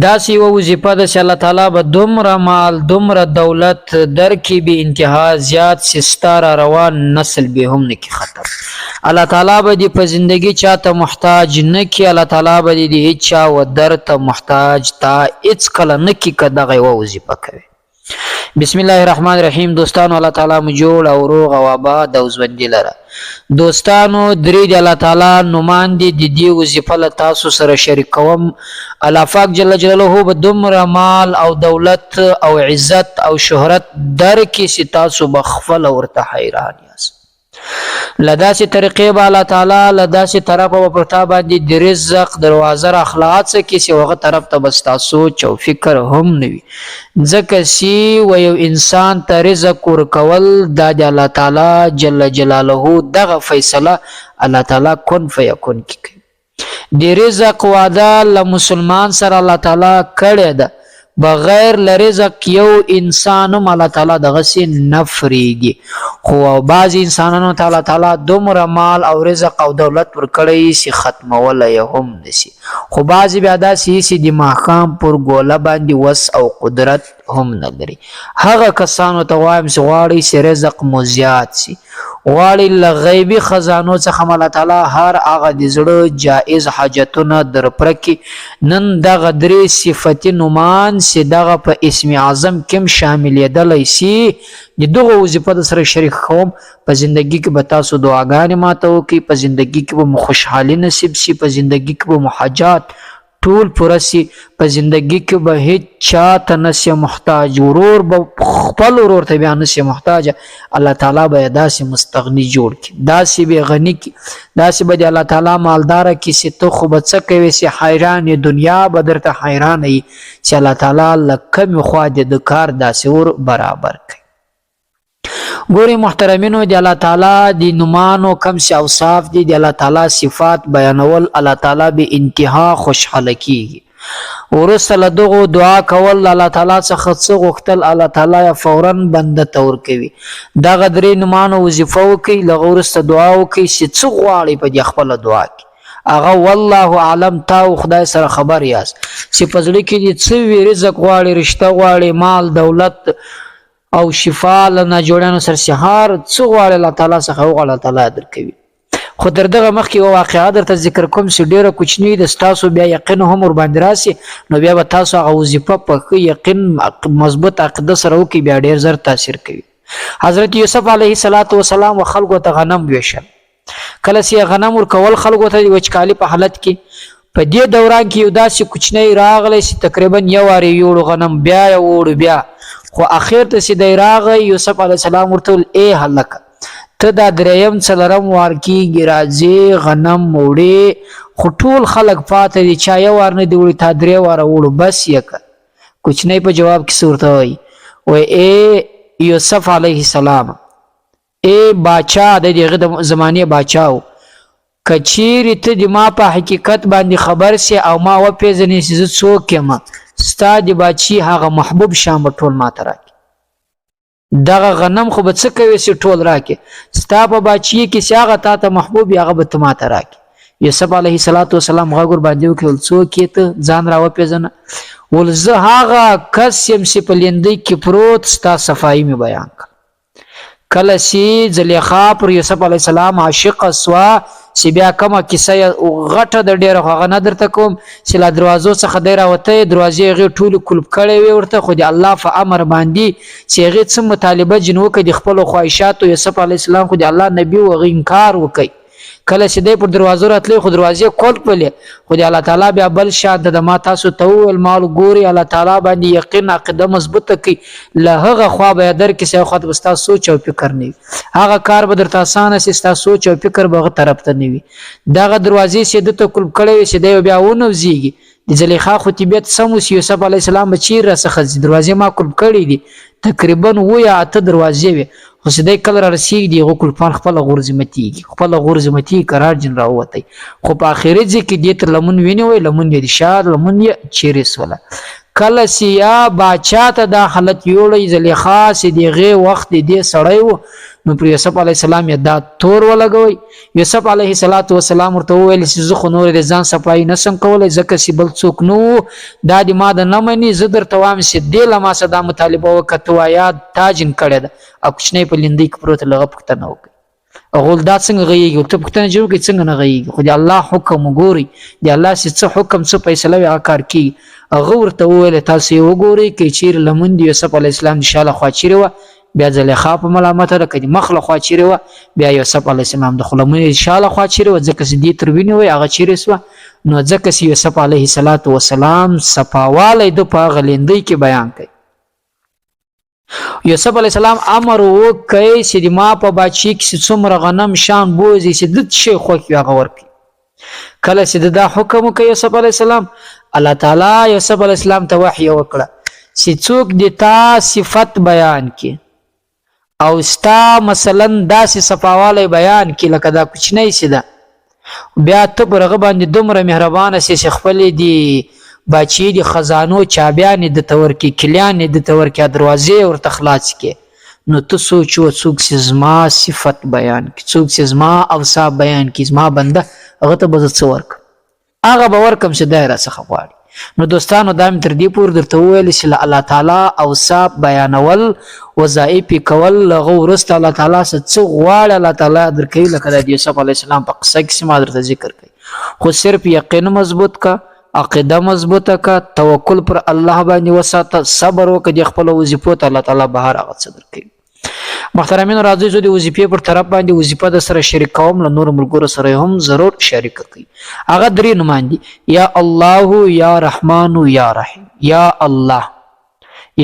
داسې یوه وظیفه ده چې الله تعالی به دومره مال دومره دولت درکړي بې انتها زیات چې ستا را روان نسل به هم نه کړي ختم. الله تعالی به دې په زندګي چاته محتاج نه کړي. الله تعالی به دې د هېچ چا و در ته محتاج تا هېڅکله نه کړي که دغه یوه وظیفه کوي. بسم الله الرحمن الرحیم. دوستانو الله تعالی مو جوړ او روغ او آباد او ژوندي لره. دوستانو درې د الله تعالی نومان دي د دې وظیفه له تاسو سره شریک کوم. الله پاک جل جلاله به دومره مال او دولت او عزت او شهرت درکړي چې تاسو به خپله ورته حیران یاست. له داسې طریقې به الله تعالی له داسې طرفه به پر تا باندې د رزق دروازه راخلاص کړي چې هغه طرف ته به ستا سوچ او فکر هم نه وي. ځکه چې و یو انسان ته رزق ورکول دا د الله تعالی جل جلاله دغه فیصله الله تعالی کن فیکون کې کوي. د رزق وعده له مسلمان سره الله تعالی کړې ده. بغیر له رزق یو انسان هم الله تعالی دغسې نه فریږي. خو بعضې انسانانو ته الله تعالی دومره مال او رزق او دولت ورکړی چې ختمولی یې هم نشي. خو بعضې بیا داسې چې د ماښام پر ګوله باندې وس او قدرت هم نه لري. هغه کسانو ته وایم چې غواړئ چې رزق مو زیات شي، غواړئ له غیبي خزانو څخه الله تعالی هر هغه د زړه جایز حاجتونه در پوره کړي. نن دغه درې صفتي نومان چې دغه په اسم اعظم کې هم شاملېدلی شي د دغو وظیفه در سره شریک کوم. په زندګي کې به تاسو دعاګانې ماته وکړئ، په زندګي کې به مو خوشحالي نصیب شي، په زندګي کې به مو حاجات ټول پوره سي، په زندګي کې به هیڅ چاته نسي محتاج. ورور به خپل ورور ته بیا نسي محتاج. الله تعالی به داسې مستغني جوړ کړي، داسې به غني کړي، داسې به د الله تعالی مالداره کړي چې ته خو به څه کوې چې حیران یې، دنیا به درته حیرانه وي چې الله تعالی له کومې خوا دې د کار داسې ور برابر کړي. ګورئ محترمینو، د الله تعالی د نومانو کم چې اوصاف دي، د الله تعالی صفات بیانول الله تعالی به انتها خوشحاله کیږي. وروسته له دغو دعا کول الله تعالی څخه څه غوښتل الله تعالی فورا بنده ته ورکوي. دغه درې نومانو وظیفه وکړئ، له هغه وروسته دعا وکړئ چې څه غواړئ په دې خپله دعا کې. هغه والله اعلم تا او خدای سره خبر یاست چې په زړه کې دې څه وي. رزق غواړئ، رشته غواړئ، مال دولت او شفا له ناجوړیانو سره سهار څه غواړئ الله تعالی څخه هغه الله تعالی درکوي. خو تر دغه مخکې یوه واقعه درته ذکر کوم چې ډېره کوچنۍ ده، ستاسو بیا یقین هم ورباندې راسي، نو بیا به تاسو هغه وظیفه په ښه یقین مضبوط عقیده سره وکړئ، بیا ډېر زر تاثیر کوي. حضرت یوسف علیه السلام و خلکو ته غنم ویشل. کله چې غنم ورکول خلکو ته د وچکالي په حالت کې، په دې دوران کې یو داسې کوچنی راغلی چې تقریبا یو وارې یوړو غنم، بیا یې وړو بیا، خو اخر ته چې دی راغی یوسف علیه السلام ورته ویل ای هلکه ته دا درېیم څلرم وار کېږي راځې غنم وړې، خو ټول خلک پاته دي چا یو وار نه دی وړی تا درې واره وړو بس یې که. کوچنی په جواب کې څه ورته وایي؟ وایي ای یوسف علیه السلام، ای باچا د هغه د زمانې باچا و، که چیرې ته د ما په حقیقت باندې خبر سې او ما وپېژنې چې زه څوک یم، ستا د باچي هغه محبوب شیان به ټول ما ته راکړي. دغه غنم خو به څه کوې چې ټول راکړي، ستا په باچي کې چې هغه تا ته محبوب وي هغه به ته ما ته راکړي. یوسف علیه السلام غږ ورباندې وکړي، ول څوک یې ته ځان را وپېژنه. ول زه هغه کس یم چې په لیندۍ کې پروت ستا صفایي مې بیان کړه. کله چې زلیخا پر یوسف علیه السلام عاشقه سوه چې بیا کومه کیسه غټه د ډېره خو هغه نه درته کوم چې له دروازو څخه دی راوتی، دروازې هغې ټولې کلب کړی وې ورته، خو د الله په امر باندې چې هغې څه مطالبه جن وکړي د خپلو خواهشاتو. یوسف علیه السلام خو د الله نبي و، هغې انکار وکړي. کله چې دی پر دروازو راتلی خو دروازې کول کړلې، خو د الله تعالی بیا بل شان د ما تاسو ته وویل مال ګورئ الله تعالی باندې یقین عقیده مضبوطه کړئ، له هغه خوا به یې درکړي چې هغه خوا ته به ستا سوچ او فکر نه وي، هغه کار به درته اسانه شي، ستا سوچ او فکر به هغه طرف ته نه وي. دغه دروازې چې ده ته کلب کړی وي چې دی بیا ونوځېږي، د زلیخا خو طبیعت سم و چې یوسف علیه السلام به چیرې راڅخه ځي، دروازې ما کلب کړي دي تقریبا 7 یا 8 دروازې وې، خو چې دی کله را رسېږي هغه کلپان خپله غورځې ماتېږي، خپله غورځې ماتېږي قرار جن راووتی. خو په آخري ځای کې دې ته لمن ونیوی، لمن یې د شا لمن یې چیرې سوله. کله چې یا باچا ته دا حالت یوړی زلیخا چې د هغې وخت د دې سړی و، نو پر یوسف علیه السلام یې دا تور ولګوي. یوسف علیه السلام ورته وویل چې زه خو نور د ځان صفایي نسم کولی ځکه چې بل څوک نو دا د ما د نه مني، زه درته وایم چې دې له ما څخه دا مطالبه وکړه ته وایه تاجن کړې ده او کوچنی په لیندۍ کې پروت له هغه پوښتنه وکړي هغه دا څنګه غږیږي ورته پوښتنه چې وکړي څنګه نه غږیږي، خو د الله حکم وګورئ، د الله چې څه حکم څه فیصله وي هغه کار کېږي. هغه ورته وویل تاسو یې وګورئ که چیرې لمن د یوسف علیه السلام د شا له خوا چیرې وه بیا زلیخا په ملامته ده، که د مخ له خوا چیرې وه بیا یوسف علیه السلام د خو لمن د شا له خوا چیرې وه ځکه چې دې تر وینې وی هغه چیرې سوه. نو ځکه چې یوسف علیه السلام صفاوالی ده په هغه لیندۍ کې بیان کوي. یوسف علیه السلام امر وکړی چې د ما په بادشي کې څومره غنم شان بوځي چې د څه شی خوښ وي هغه ورکړي. کله چې دا حکم وکړ یوسف علیه السلام، الله تعالی یوسف علیه السلام ته وحی وکړه چې څوک د تا صفت بیان کړي او ستا مثلا داسې صفاوالی بیان کړي لکه دا کوچنی چې ده، بیا ته پر هغه باندې دومره مهربانه سې چې خپلې د باچې د خزانو چابیانې درته ورکړي، کلیانې درته ورکړي، دروازې ورته خلاص کړي. نو ته سوچ وه څوک چې زما صفت بیان کړي، څوک چې زما اوصاف بیان کړي، زما بنده هغه ته به زه څه ورکړم، هغه به ورکړم چې دی راڅخه غواړي. نو دوستانو دا مې تر دې پورې درته وویل چې له الله تعالی اوصاف بیانول وظایف یې کول هغه وروسته الله تعالی څه څه غواړي الله تعالی درکوي، لکه د یوسف علیه السلام په قصه کې چې ما درته ذکر کوي. خو صرف یقین مضبوط کا، عقیده مضبوطه کا، توکل پر الله باندې وساته، صبر وکړه د خپلو وظیفو ته الله تعالی به هر هغه څه درکوي. محترمینو راځئ زه د وظیفې پر طرف باندې وظیفه در سره شریکوم، له نورو ملګرو سره یې هم ضرور شریکه کړئ. هغه درې نومان دي: یا الله، یا رحمان، یا رحیم. یا الله،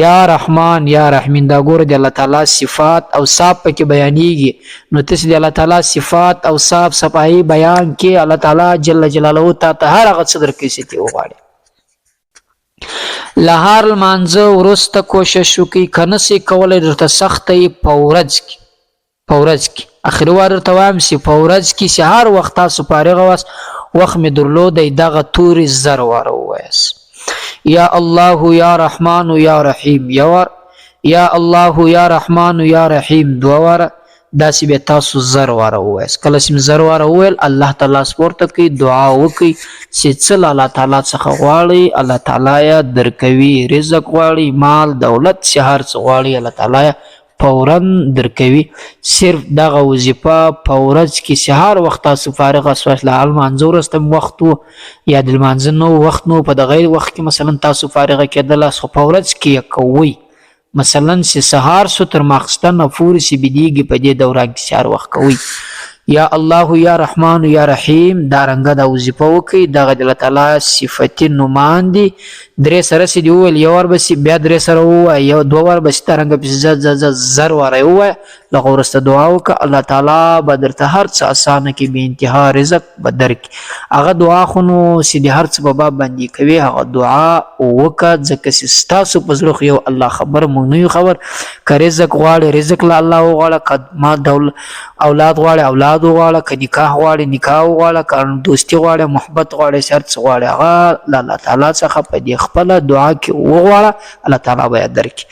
یا رحمان، یا رحیم، دا ګوره د الله تعالی صفات او اوصاف پکې بیانېږي. نو تاسې د الله تعالی صفات او اوصاف صفایي بیان کې الله تعالی جل جلاله تا ته هر هغه څه درکوي چې ته وغواړې. له هر لمانځه وروسته کوشش وکړئ که نسئ کولی درته سخته یې په ورځ کې اخري وار درته وایم چې په ورځ کې چې هر وخت تاسو فارغه واست وخت مې درلودی دغه تورې زر واره ووایاست: یا الله، یا رحمان، یا رحیم. یو وار یا الله، یا رحمان، یا رحیم دوه واره، داسې بیا تاسو زر واره ووایاست. کله چې مې زر واره وویل الله تعالی سپورته کوي، دعا وکړئ چې څه له الله تعالی څخه غواړئ الله تعالی یې درکوي، رزق غواړئ، مال دولت چې هر څه غواړئ الله تعالی یې فورا درکوي. صرف دغه وظیفه په ورځ کې چې هر وخت تاسو فارغه سواست، له لمانځه وروسته وخت و یا د لمانځه نه وخت نو په دغه وخت کې مثلا تاسو فارغه کېدلاست، خو په ورځ کې یې کوئ. مثلا چې سهار سو تر ماخستنه پورې چې بېدېږي په دې دوران کې چې هر وخت کوئ. یا الله، یا رحمان، یا رحیم دا رنګه دا وظیفه وکړئ. دغه د الله تعالی صفتي نومان دي. درې سره چې دې وویل یو وار بسې بیا درې سره ووایه، یو دوه وار بسې دا رنګه پسې زر واره یې ووایه. لغه وروسته دعا وکړه الله تعالی به درته هر څه اسانه کړي، بې انتها رزق به درکړي. هغه دعا خو نو چې د هر څه په باب باندې کوي هغه دعا وکړه ځکه چې ستاسو په زړه خو یو الله خبر موږ نه یو خبر. که رزق غواړې رزق له الله وغواړه، که ما اولاد غواړې اولاد وغواړه، که نکاح غواړې نکاح وغواړه، که دوستي غواړې محبت غواړې هر څه غواړې هغه له الله تعالی څخه په دې خپله دعا کې وغواړه الله تعالی به یې درکړي.